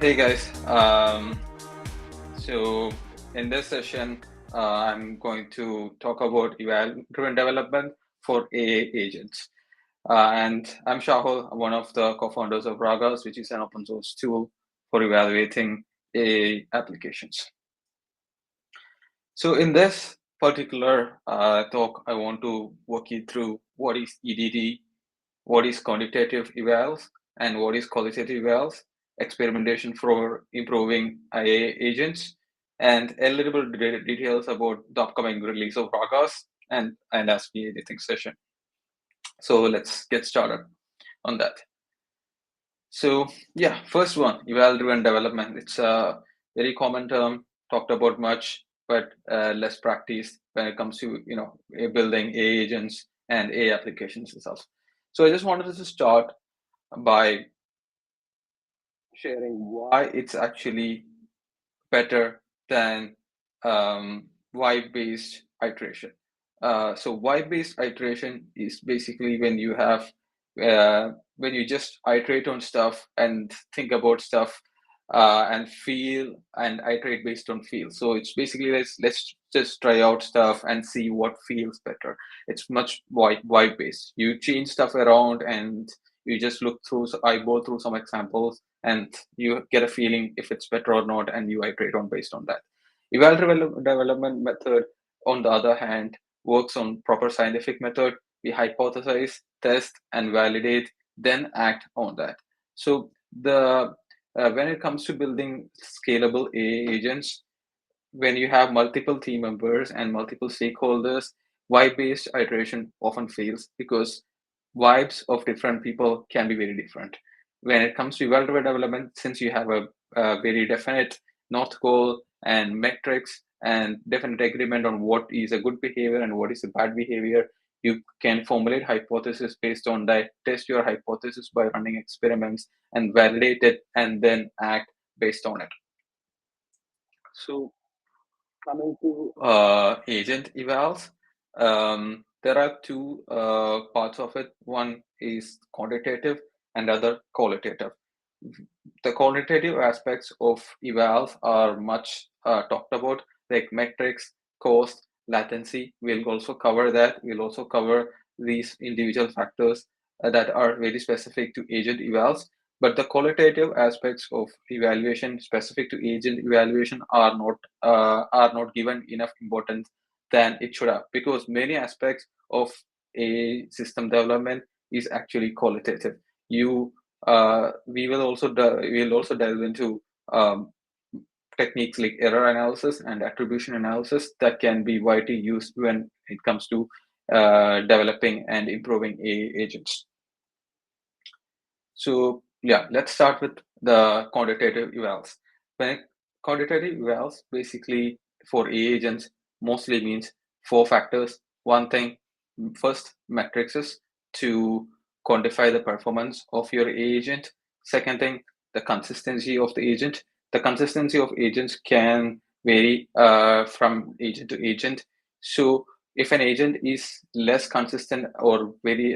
Hey guys, so in this session, I'm going to talk about eval-driven development for AI agents. And I'm Shahul, one of the co-founders of Ragas, which is an open source tool for evaluating AI applications. So in this particular talk, I want to walk you through what is EDD, what is quantitative evals, and what is qualitative evals, experimentation for improving IA agents, and a little bit of details about the upcoming release of Ragas and Ask Me Anything session. So let's get started on that. So yeah, first one, eval-driven development. It's a very common term, talked about much, but less practiced when it comes to building AI agents and AI applications itself. So I just wanted to start by sharing why it's actually better than why-based iteration. So why-based iteration is basically when you just iterate on stuff and think about stuff and feel and iterate based on feel. So it's basically let's just try out stuff and see what feels better. It's much why-based. You change stuff around and you just look through. So I go through some examples and you get a feeling if it's better or not, and you iterate on based on that. Eval development method, on the other hand, works on proper scientific method. We hypothesize, test, and validate, then act on that. So the when it comes to building scalable AI agents, when you have multiple team members and multiple stakeholders, why-based iteration often fails because vibes of different people can be very different. When it comes to evaluative development, since you have a very definite north goal and metrics and definite agreement on what is a good behavior and what is a bad behavior, you can formulate hypothesis based on that, test your hypothesis by running experiments and validate it, and then act based on it. So coming to agent evals, there are two parts of it. One is quantitative and other qualitative. The quantitative aspects of evals are much talked about, like metrics, cost, latency. We'll also cover that. We'll also cover these individual factors that are very specific to agent evals. But the qualitative aspects of evaluation specific to agent evaluation are not given enough importance than it should have, because many aspects of a system development is actually qualitative. You we will also delve into techniques like error analysis and attribution analysis that can be widely used when it comes to developing and improving AI agents. So yeah, let's start with the quantitative evals. When quantitative evals basically for AI agents mostly means four factors. One thing, first, matrices to quantify the performance of your AI agent. Second thing, the consistency of the agent. The consistency of agents can vary from agent to agent. So if an agent is less consistent or very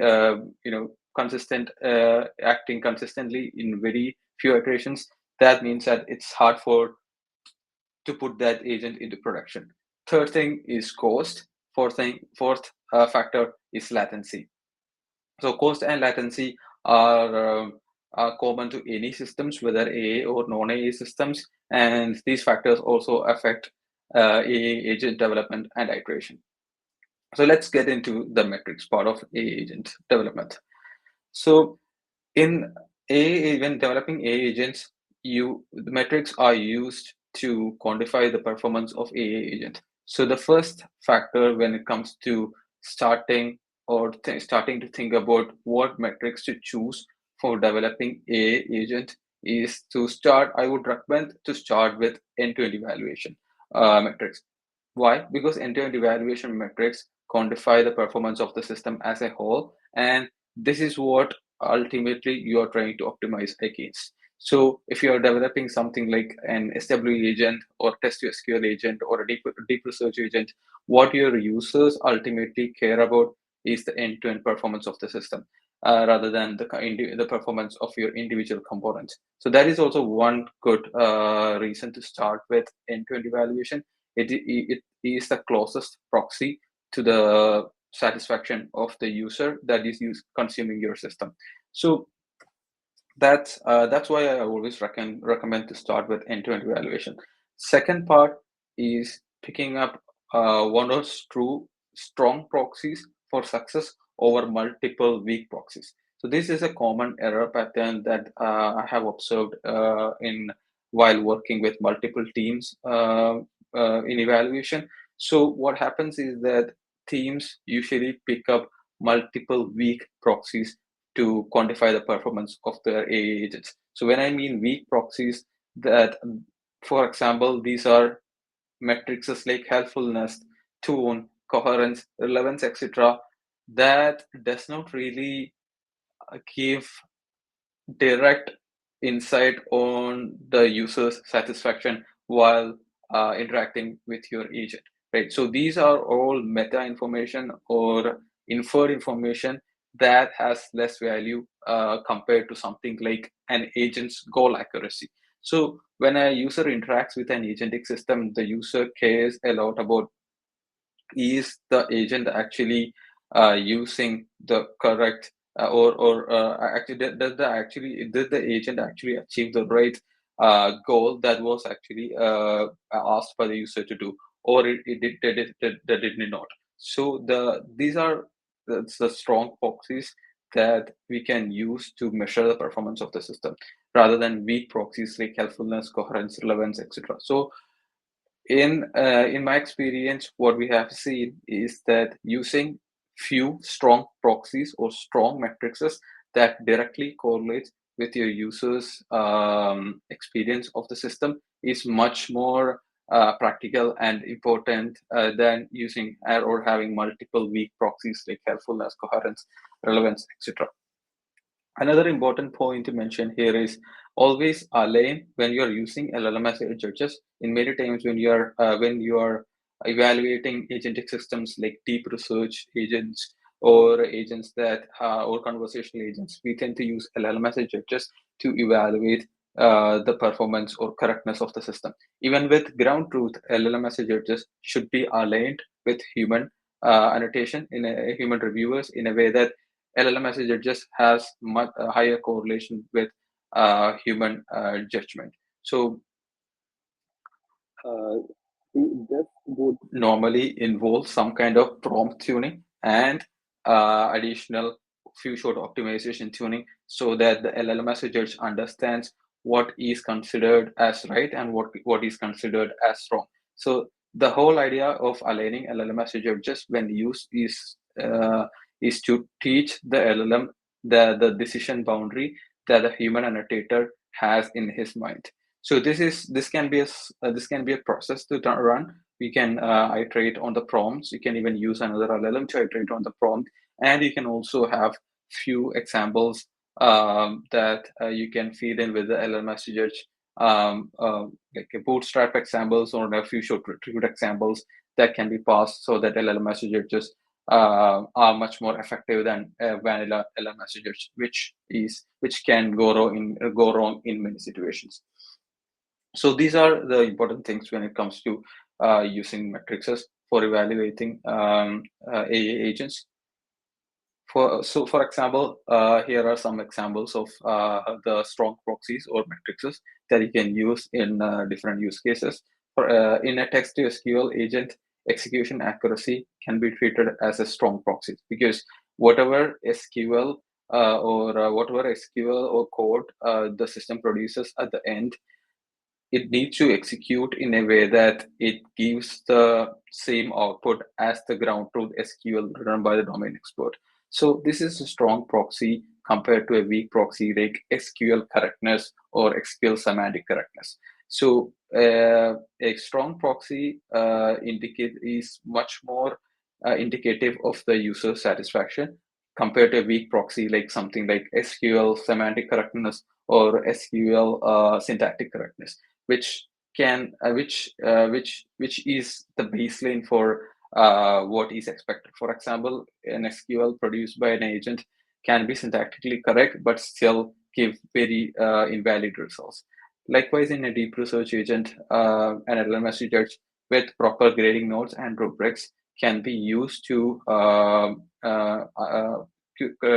consistent, acting consistently in very few iterations, that means that it's hard to put that agent into production. Third thing is cost. Fourth factor is latency. So cost and latency are common to any systems, whether AA or non-AA systems, and these factors also affect AA agent development and iteration. So let's get into the metrics part of AA agent development. So in AA, when developing AA agents, the metrics are used to quantify the performance of AA agent. So the first factor when it comes to starting starting to think about what metrics to choose for developing AA agent is to start. I would recommend to start with end-to-end evaluation metrics. Why? Because end-to-end evaluation metrics quantify the performance of the system as a whole, and this is what ultimately you are trying to optimize against. So if you are developing something like an SW agent or test SQL agent or a deep research agent, what your users ultimately care about is the end-to-end performance of the system. rather than the performance of your individual components. So that is also one good reason to start with end-to-end evaluation. It is the closest proxy to the satisfaction of the user that is consuming your system. So that's why I always recommend to start with end-to-end evaluation. Second part is picking up one or two strong proxies for success over multiple weak proxies. So this is a common error pattern that I have observed in while working with multiple teams in evaluation. So what happens is that teams usually pick up multiple weak proxies to quantify the performance of their AI agents. So when I mean weak proxies, that, for example, these are metrics like helpfulness, tone, coherence, relevance, etc., that does not really give direct insight on the user's satisfaction while interacting with your agent, right? So these are all meta information or inferred information that has less value compared to something like an agent's goal accuracy. So when a user interacts with an agentic system, the user cares a lot about, is the agent actually using the correct actually did the agent actually achieve the right goal that was actually asked by the user to do, or did it not. So these are the strong proxies that we can use to measure the performance of the system rather than weak proxies like helpfulness, coherence, relevance, etc. So in my experience, what we have seen is that using few strong proxies or strong matrices that directly correlate with your users' experience of the system is much more practical and important than using or having multiple weak proxies like helpfulness, coherence, relevance, etc. Another important point to mention here is always align when you are using LLM as judges. In many times when you are evaluating agentic systems like deep research agents or agents that or conversational agents, we tend to use LLM as judges to evaluate the performance or correctness of the system. Even with ground truth, LLM as judges should be aligned with human annotation in human reviewers in a way that LLM as judges has much higher correlation with human judgment. So uh, this would normally involve some kind of prompt tuning and additional few short optimization tuning so that the LLM as judge understands what is considered as right and what is considered as wrong. So the whole idea of aligning LLM as judges when used is to teach the LLM the decision boundary that the human annotator has in his mind. So this can be a process to run. We can iterate on the prompts. You can even use another LLM to iterate on the prompt, and you can also have few examples that you can feed in with the LLM message, like a bootstrap examples or a few short retrieved examples that can be passed so that LLM messages are much more effective than vanilla LLM messages, which can go wrong in many situations. So these are the important things when it comes to using matrices for evaluating AA agents. For example, here are some examples of the strong proxies or matrices that you can use in different use cases. In a text to SQL agent, execution accuracy can be treated as a strong proxy because whatever SQL whatever SQL or code the system produces at the end, it needs to execute in a way that it gives the same output as the ground truth SQL run by the domain expert. So this is a strong proxy compared to a weak proxy like SQL correctness or SQL semantic correctness. So a strong proxy is much more indicative of the user satisfaction compared to a weak proxy like something like SQL semantic correctness or SQL syntactic correctness, which can which is the baseline for what is expected. For example, an SQL produced by an agent can be syntactically correct, but still give very invalid results. Likewise, in a deep research agent, an LLMS judge with proper grading nodes and rubrics can be used to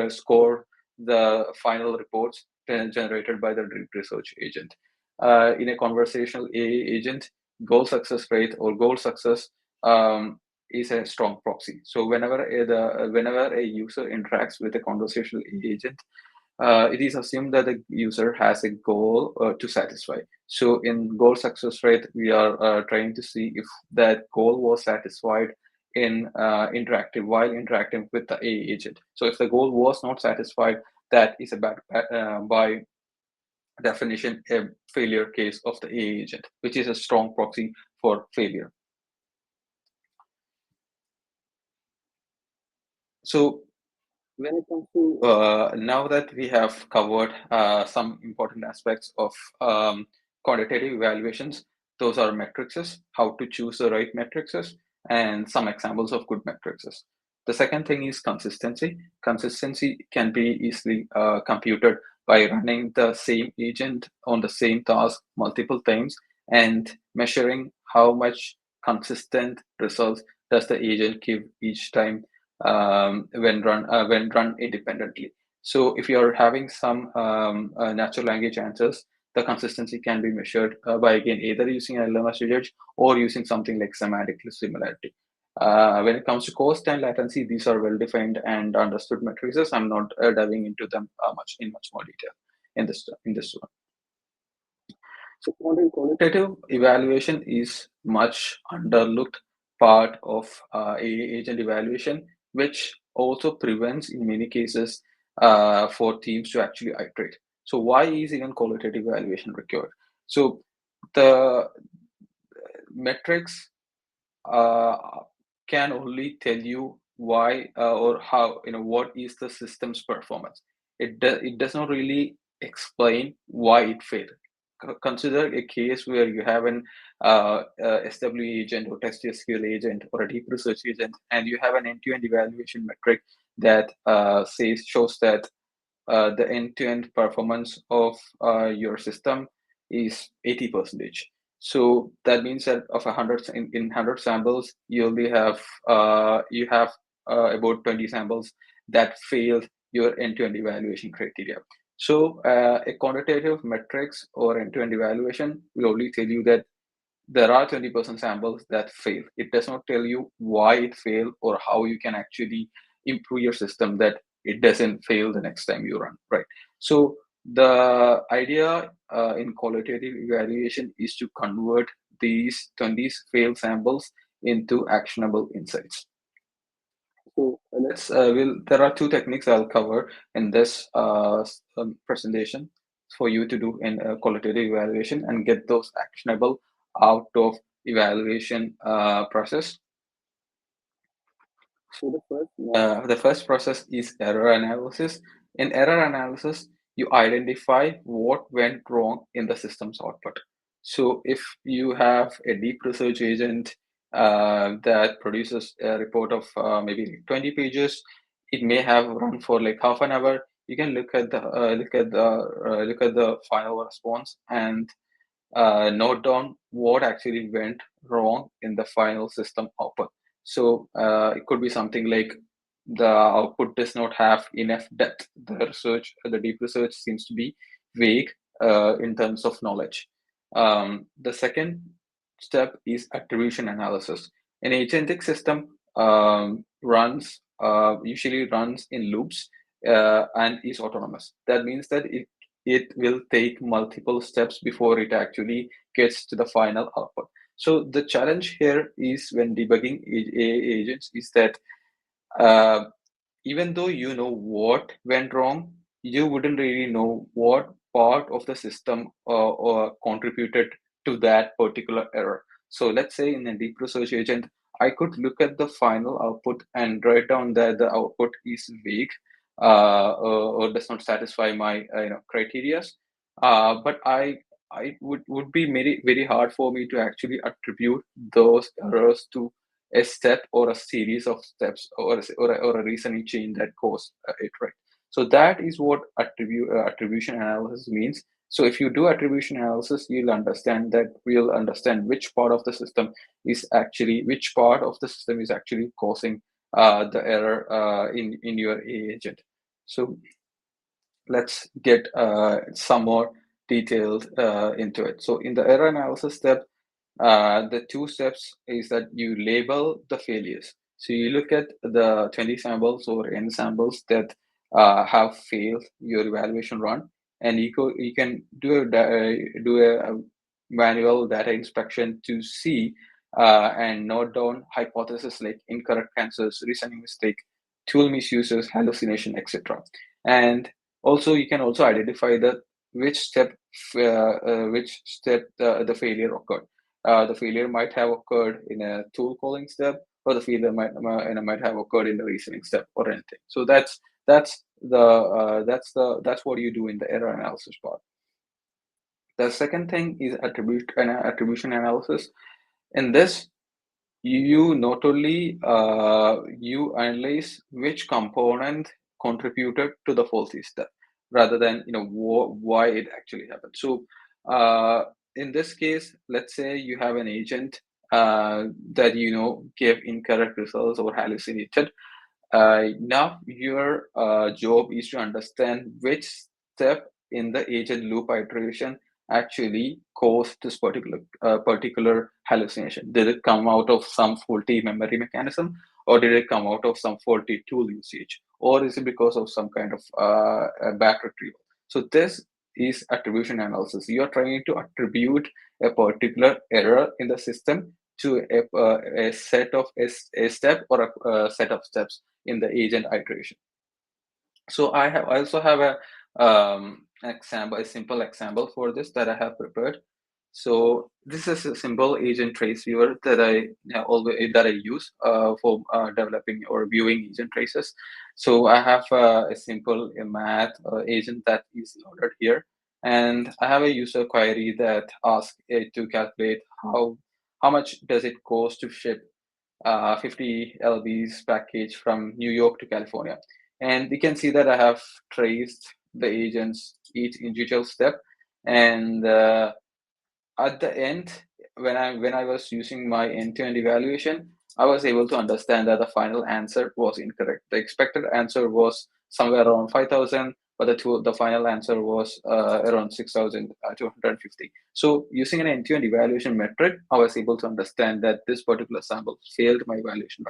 score the final reports generated by the deep research agent. In a conversational AI agent, goal success rate or goal success is a strong proxy. So whenever a user interacts with a conversational agent, it is assumed that the user has a goal to satisfy. So in goal success rate, we are trying to see if that goal was satisfied in interactive while interacting with the AI agent. So if the goal was not satisfied, that is a by definition a failure case of the AI agent, which is a strong proxy for failure. So when it comes to now that we have covered some important aspects of quantitative evaluations, those are matrices, how to choose the right matrices, and some examples of good matrices. The second thing is consistency. Consistency can be easily computed by running the same agent on the same task multiple times and measuring how much consistent results does the agent give each time when run independently. So if you're having some natural language answers, the consistency can be measured by again either using an LLMS judge or using something like semantic similarity. When it comes to cost and latency, these are well defined and understood matrices. I'm not diving into them much more detail in this one. So qualitative evaluation is much underlooked part of agent evaluation, which also prevents in many cases for teams to actually iterate. So why is even qualitative evaluation required? So the metrics uh, can only tell you why or how, what is the system's performance. It does not really explain why it failed. Consider a case where you have an SW agent or test SQL agent or a deep research agent, and you have an end-to-end evaluation metric that shows that the end-to-end performance of your system is 80%. So that means that of 100 in 100 samples, you have about 20 samples that failed your end-to-end evaluation criteria. So a quantitative metrics or end-to-end evaluation will only tell you that there are 20% samples that fail. It does not tell you why it failed or how you can actually improve your system that it doesn't fail the next time you run, right? So the idea in qualitative evaluation is to convert these 20 failed samples into actionable insights. So there are two techniques I'll cover in this presentation for you to do in a qualitative evaluation and get those actionable out of evaluation process. So the first process is error analysis. In error analysis, you identify what went wrong in the system's output. So if you have a deep research agent that produces a report of maybe 20 pages, it may have run for like half an hour. You can look at the final response and note down what actually went wrong in the final system output. So it could be something like the output does not have enough depth. The deep research seems to be vague in terms of knowledge. The second step is attribution analysis. An agentic system usually runs in loops and is autonomous. That means that it will take multiple steps before it actually gets to the final output. So the challenge here is when debugging agents is that uh, even though you know what went wrong, you wouldn't really know what part of the system or contributed to that particular error. So let's say in a deep research agent, I could look at the final output and write down that the output is weak or does not satisfy my criteria. But I would be very hard for me to actually attribute those errors to a step or a series of steps or a reasoning chain that caused it, right? So that is what attribution analysis means. So if you do attribution analysis, you'll understand that we'll understand which part of the system is actually causing the error in your agent. So let's get some more details into it. So in the error analysis step, the two steps is that you label the failures. So you look at the 20 samples or n samples that have failed your evaluation run, and you can do a manual data inspection to see and note down hypotheses like incorrect answers, reasoning mistake, tool misuses, hallucination, etc. And also you can also identify the which step the failure occurred. The failure might have occurred in a tool calling step, or the failure might have occurred in the reasoning step or anything. So that's what you do in the error analysis part. The second thing is attribution analysis. In this, you not only you analyze which component contributed to the faulty step, rather than why it actually happened. So in this case, let's say you have an agent that gave incorrect results or hallucinated. Now your job is to understand which step in the agent loop iteration actually caused this particular hallucination. Did it come out of some faulty memory mechanism, or did it come out of some faulty tool usage, or is it because of some kind of back retrieval? So this is attribution analysis. You are trying to attribute a particular error in the system to a set of a step or a set of steps in the agent iteration. So I also have a a simple example for this that I have prepared. So this is a simple agent trace viewer that I use for developing or viewing agent traces. So I have a simple math agent that is loaded here, and I have a user query that asks it to calculate how much does it cost to ship 50 lbs package from New York to California. And we can see that I have traced the agents each individual step. And at the end, when I was using my end-to-end evaluation, I was able to understand that the final answer was incorrect. The expected answer was somewhere around 5,000, but the final answer was around 6,250. So using an end-to-end evaluation metric, I was able to understand that this particular sample failed my evaluation.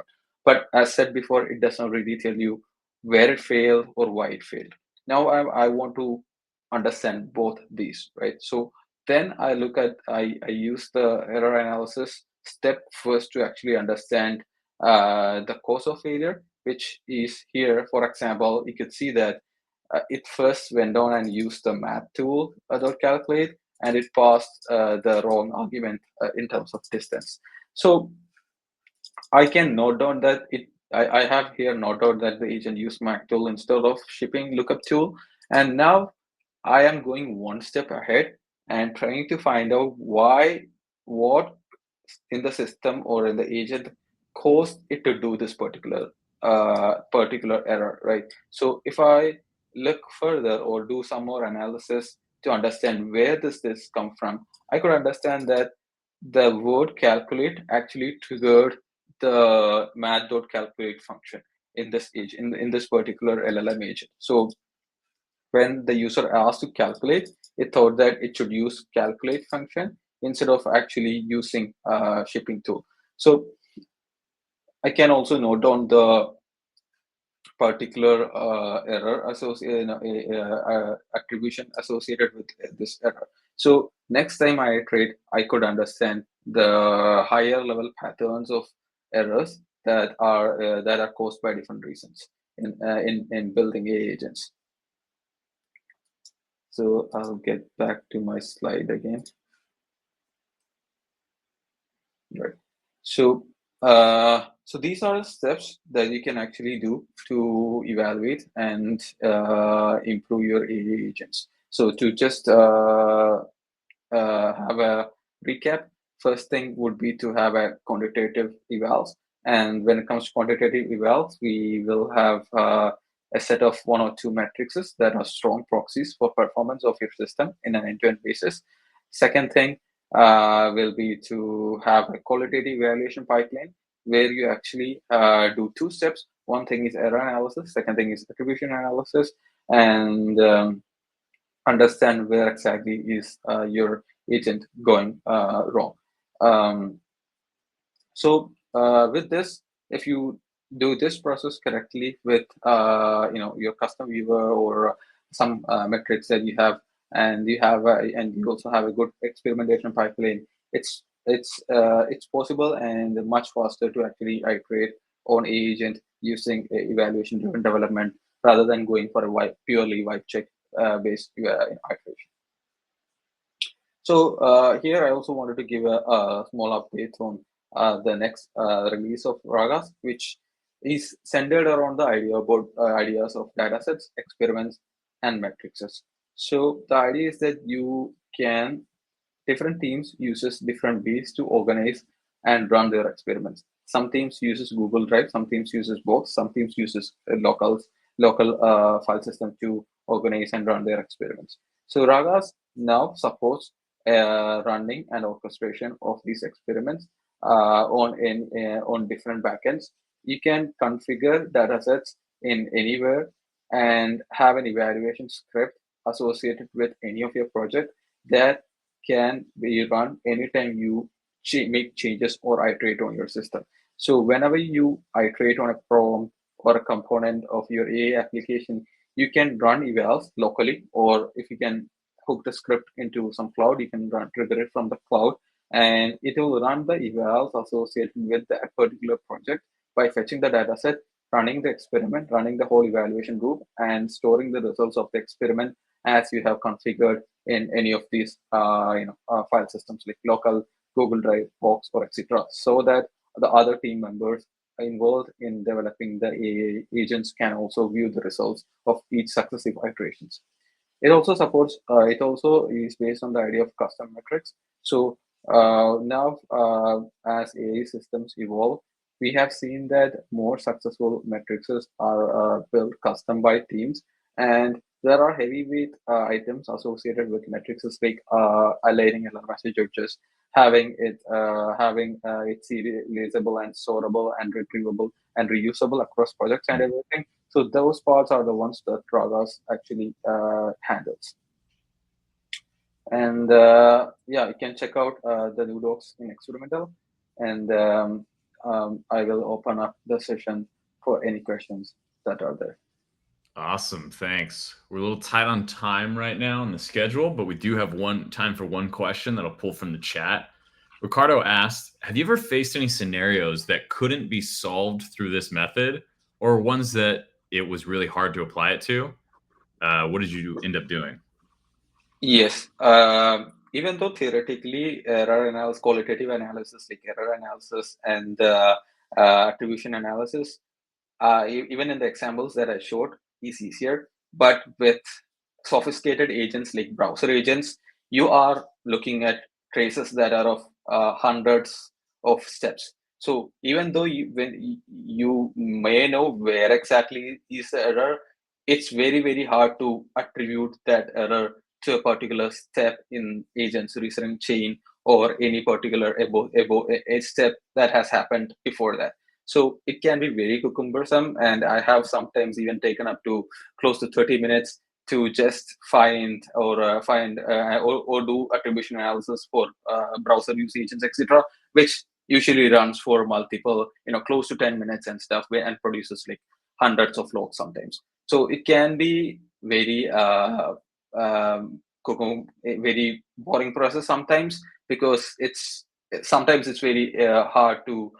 But as said before, it does not really tell you where it failed or why it failed. Now I want to understand both these, right? So then I use the error analysis step first to actually understand the cause of failure, which is here. For example, you could see that it first went down and used the math tool to calculate, and it passed the wrong argument in terms of distance. So I can note down that I have here note down that the agent used math tool instead of shipping lookup tool, and now I am going one step ahead and trying to find out what in the system or in the agent caused it to do this particular error, right? So if I look further or do some more analysis to understand where this come from, I could understand that the word calculate actually triggered the math.calculate function in this particular LLM agent. So when the user asked to calculate, it thought that it should use calculate function instead of actually using shipping tool. So I can also note down the particular error associated attribution associated with this error. So next time I iterate, I could understand the higher level patterns of errors that are caused by different reasons in building AI agents. So I'll get back to my slide again. Right. So these are the steps that you can actually do to evaluate and improve your AI agents. So to just have a recap, first thing would be to have a quantitative evals. And when it comes to quantitative evals, we will have a set of one or two matrices that are strong proxies for performance of your system in an end-to-end basis. Second thing will be to have a qualitative evaluation pipeline where you actually do two steps. One thing is error analysis, second thing is attribution analysis, and understand where exactly is your agent going wrong. Um, with this, if you do this process correctly with your custom viewer or some metrics that you have, and you also have a good experimentation pipeline, it's possible and much faster to actually iterate on agent using evaluation driven development rather than going for a purely wipe check based iteration. So here I also wanted to give a small update on the next release of Ragas, which is centered around the ideas of datasets, experiments, and matrices. So the idea is that different teams uses different ways to organize and run their experiments. Some teams uses Google Drive, some teams uses Box, some teams uses local file system to organize and run their experiments. So Ragas now supports running and orchestration of these experiments on different backends. You can configure datasets in anywhere and have an evaluation script associated with any of your project that can be run anytime you make changes or iterate on your system. So whenever you iterate on a prompt or a component of your AI application, you can run evals locally, or if you can hook the script into some cloud, you can trigger it from the cloud, and it will run the evals associated with that particular project by fetching the dataset, running the experiment, running the whole evaluation group, and storing the results of the experiment as you have configured in any of these file systems like local, Google Drive, Box, or etc., so that the other team members involved in developing the AI agents can also view the results of each successive iterations. It also is based on the idea of custom metrics. So now, as AI systems evolve, we have seen that more successful matrices are built custom by teams, and there are heavyweight items associated with matrices like aligning LLM judges, having it serializable and sortable and retrievable and reusable across projects and everything. So those parts are the ones that Ragas actually handles. And you can check out the new docs in experimental, and I will open up the session for any questions that are there. Awesome, thanks. We're a little tight on time right now on the schedule, but we do have time for one question that'll pull from the chat. Ricardo asked, have you ever faced any scenarios that couldn't be solved through this method, or ones that it was really hard to apply it to? What did you end up doing? Yes. Even though theoretically qualitative analysis like error analysis and attribution analysis, even in the examples that I showed, is easier. But with sophisticated agents like browser agents, you are looking at traces that are of hundreds of steps. So even though when you may know where exactly is the error, it's very hard to attribute that error to a particular step in agent's reasoning chain or any particular a step that has happened before that. So it can be very cumbersome, and I have sometimes even taken up to close to 30 minutes to just find or do attribution analysis for browser use agents, etc., which usually runs for multiple, close to 10 minutes and stuff, and produces like hundreds of logs sometimes. So it can be a very boring process sometimes, because sometimes it's very hard to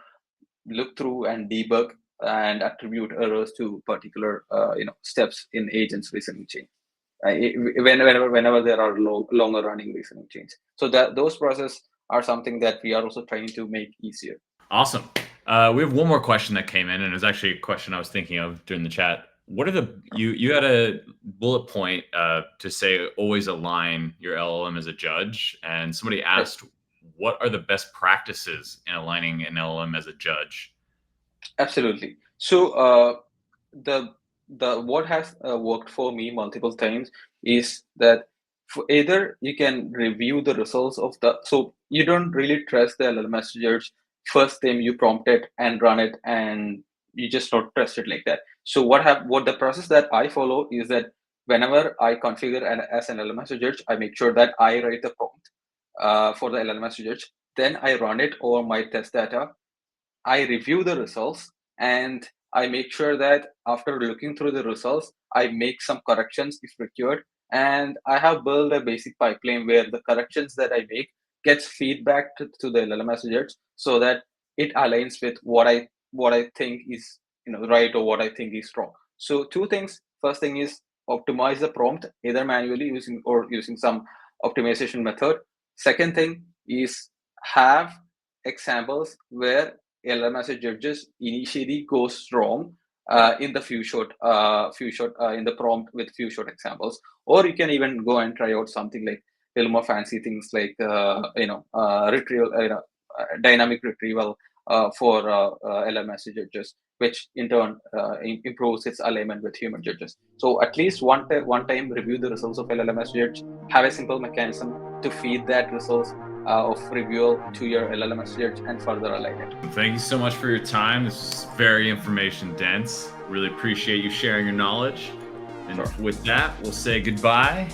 look through and debug and attribute errors to particular steps in agents reasoning chain. Whenever there are longer running reasoning chains, so that those processes are something that we are also trying to make easier. Awesome. We have one more question that came in, and it was actually a question I was thinking of during the chat. What are you had a bullet point to say always align your LLM as a judge, and somebody asked, what are the best practices in aligning an LLM as a judge? Absolutely. So the what has worked for me multiple times is that either you can review the results of so you don't really trust the LLM messengers first time you prompt it and run it, and you just not trust it like that. So what the process that I follow is that whenever I configure as an LLM messenger, I make sure that I write the prompt for the LLM messenger. Then I run it over my test data. I review the results, and I make sure that after looking through the results, I make some corrections if required. And I have built a basic pipeline where the corrections that I make gets feedback to the LLM messengers so that it aligns with what I think is right or what I think is wrong. So two things. First thing is optimize the prompt either manually using some optimization method. Second thing is have examples where LMS judges initially goes wrong in the few short in the prompt with few short examples, or you can even go and try out something like little more fancy things like retrieval, dynamic retrieval for LMS judges, which in turn improves its alignment with human judges. So at least one time review the results of LLMS judge, have a simple mechanism to feed that results of review to your LLM search and further align it. Thank you so much for your time. This is very information dense. Really appreciate you sharing your knowledge. And Sure. with that, we'll say goodbye